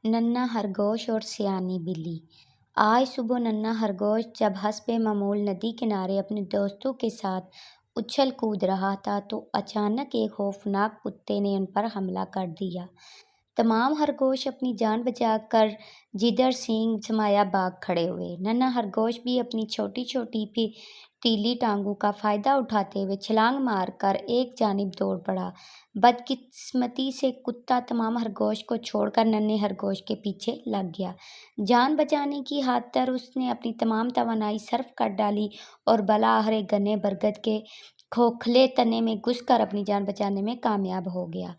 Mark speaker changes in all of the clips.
Speaker 1: ننھا خرگوش اور سیانی بلی۔ آج صبح ننھا خرگوش جب حسب معمول ندی کنارے اپنے دوستوں کے ساتھ اچھل کود رہا تھا تو اچانک ایک خوفناک کتے نے ان پر حملہ کر دیا۔ تمام خرگوش اپنی جان بچا کر جدھر سینگ سمایا بھاگ کھڑے ہوئے۔ ننھا خرگوش بھی اپنی چھوٹی چھوٹی پتیلی ٹانگوں کا فائدہ اٹھاتے ہوئے چھلانگ مار کر ایک جانب دوڑ پڑا۔ بدقسمتی سے کتا تمام خرگوش کو چھوڑ کر ننھے خرگوش کے پیچھے لگ گیا۔ جان بچانے کی خاطر اس نے اپنی تمام توانائی صرف کر ڈالی اور بالآخر ایک گھنے برگد کے کھوکھلے تنے میں گھس کر اپنی جان بچانے میں کامیاب ہو گیا۔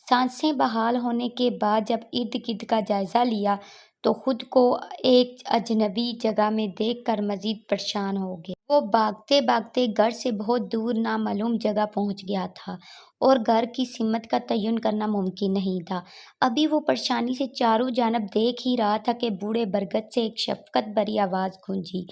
Speaker 1: سانسیں بحال ہونے کے بعد جب ارد گرد کا جائزہ لیا تو خود کو ایک اجنبی جگہ میں دیکھ کر مزید پریشان ہو گیا۔ وہ بھاگتے بھاگتے گھر سے بہت دور نامعلوم جگہ پہنچ گیا تھا اور گھر کی سمت کا تعین کرنا ممکن نہیں تھا۔ ابھی وہ پریشانی سے چاروں جانب دیکھ ہی رہا تھا کہ بوڑھے برگد سے ایک شفقت بھری آواز گونجی،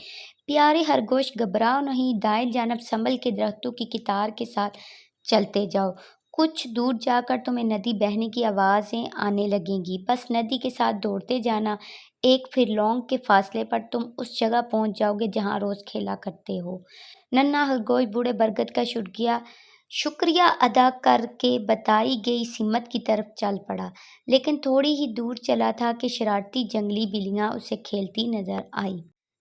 Speaker 1: پیارے خرگوش گھبراؤ نہیں، دائیں جانب سنبھل کے درختوں کی قطار کے ساتھ چلتے جاؤ، کچھ دور جا کر تمہیں ندی بہنے کی آوازیں آنے لگیں گی، بس ندی کے ساتھ دوڑتے جانا، ایک فرلانگ کے فاصلے پر تم اس جگہ پہنچ جاؤ گے جہاں روز کھیلا کرتے ہو۔ ننھا خرگوش بوڑھے برگد کا شکریہ ادا کر کے بتائی گئی سمت کی طرف چل پڑا، لیکن تھوڑی ہی دور چلا تھا کہ شرارتی جنگلی بلیاں اسے کھیلتی نظر آئیں۔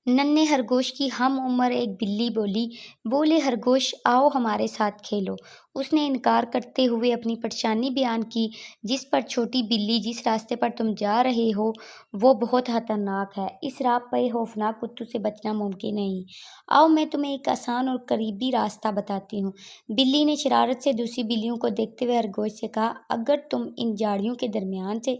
Speaker 1: ننھے خرگوش کی ہم عمر ایک بلی بولی، بولے خرگوش آؤ ہمارے ساتھ کھیلو۔ اس نے انکار کرتے ہوئے اپنی پریشانی بیان کی، جس پر چھوٹی بلی، جس راستے پر تم جا رہے ہو وہ بہت خطرناک ہے، اس راہ پہ خوفناک کتوں سے بچنا ممکن نہیں، آؤ میں تمہیں ایک آسان اور قریبی راستہ بتاتی ہوں۔ بلی نے شرارت سے دوسری بلیوں کو دیکھتے ہوئے خرگوش سے کہا، اگر تم ان جھاڑیوں کے درمیان سے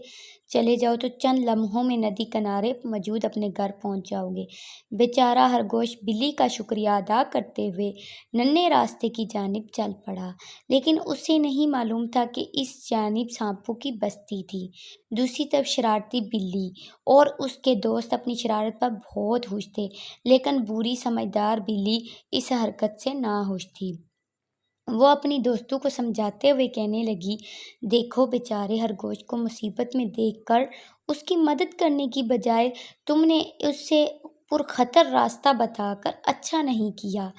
Speaker 1: چلے جاؤ تو چند لمحوں میں ندی کنارے موجود اپنے گھر پہنچ جاؤ گے۔ بیچارہ خرگوش بلی کا شکریہ ادا کرتے ہوئے ننھے راستے کی جانب چل پڑا، لیکن اسے نہیں معلوم تھا کہ اس جانب سانپوں کی بستی تھی۔ دوسری طرف شرارتی بلی اور اس کے دوست اپنی شرارت پر بہت خوش تھے، لیکن بری سمجھدار بلی اس حرکت سے ناخوش تھی۔ وہ اپنی دوستوں کو سمجھاتے ہوئے کہنے لگی، دیکھو بیچارے خرگوش کو مصیبت میں دیکھ کر اس کی مدد کرنے کی بجائے تم نے اسے پرخطر راستہ بتا کر اچھا نہیں کیا۔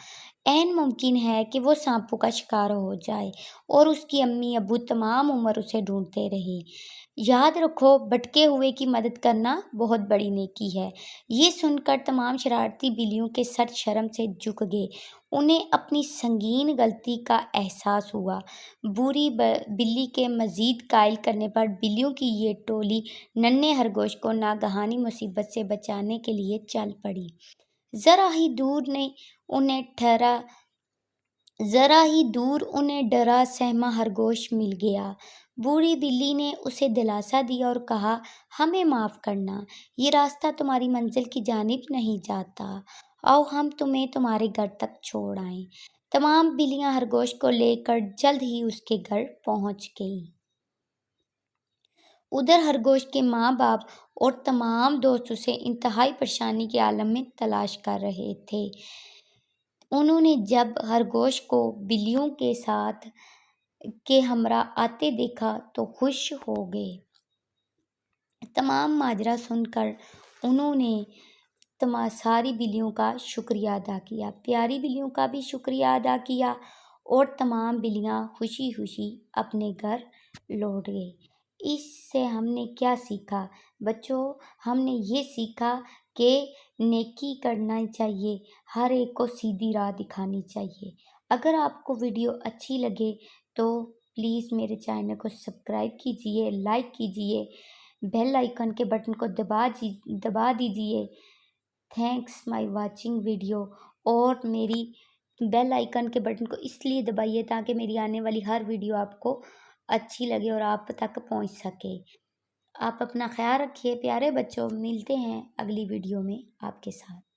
Speaker 1: عین ممکن ہے کہ وہ سانپوں کا شکار ہو جائے اور اس کی امی ابو تمام عمر اسے ڈھونڈتے رہیں۔ یاد رکھو، بھٹکے ہوئے کی مدد کرنا بہت بڑی نیکی ہے۔ یہ سن کر تمام شرارتی بلیوں کے سر شرم سے جھک گئے، انہیں اپنی سنگین غلطی کا احساس ہوا۔ بری بلی کے مزید قائل کرنے پر بلیوں کی یہ ٹولی ننھے خرگوش کو ناگہانی مصیبت سے بچانے کے لیے چل پڑی۔ ذرا ہی دور انہیں ڈرا سہما خرگوش مل گیا۔ بوڑھی بلی نے اسے دلاسا دیا اور کہا، ہمیں معاف کرنا، یہ راستہ تمہاری منزل کی جانب نہیں جاتا، آؤ ہم تمہیں تمہارے گھر تک چھوڑ آئیں۔ تمام بلیاں خرگوش کو لے کر جلد ہی اس کے گھر پہنچ گئیں۔ ادھر خرگوش کے ماں باپ اور تمام دوست اسے انتہائی پریشانی کے عالم میں تلاش کر رہے تھے۔ انہوں نے جب خرگوش کو بلیوں کے ہمراہ آتے دیکھا تو خوش ہو گئے۔ تمام ماجرا سن کر انہوں نے ساری بلیوں کا شکریہ ادا کیا، پیاری بلیوں کا بھی شکریہ ادا کیا اور تمام بلیاں خوشی خوشی اپنے گھر لوٹ گئیں۔ اس سے ہم نے کیا سیکھا بچوں؟ ہم نے یہ سیکھا کہ نیکی کرنا چاہیے، ہر ایک کو سیدھی راہ دکھانی چاہیے۔ اگر آپ کو ویڈیو اچھی لگے تو پلیز میرے چینل کو سبسکرائب کیجیے، لائک کیجیے، بیل آئیکن کے بٹن کو دبا دیجیے۔ تھینکس مائی واچنگ ویڈیو، اور میری بیل آئیکن کے بٹن کو اس لیے دبائیے تاکہ میری آنے والی ہر ویڈیو آپ کو اچھی لگے اور آپ تک پہنچ سکے۔ آپ اپنا خیال رکھیے پیارے بچوں، ملتے ہیں اگلی ویڈیو میں آپ کے ساتھ۔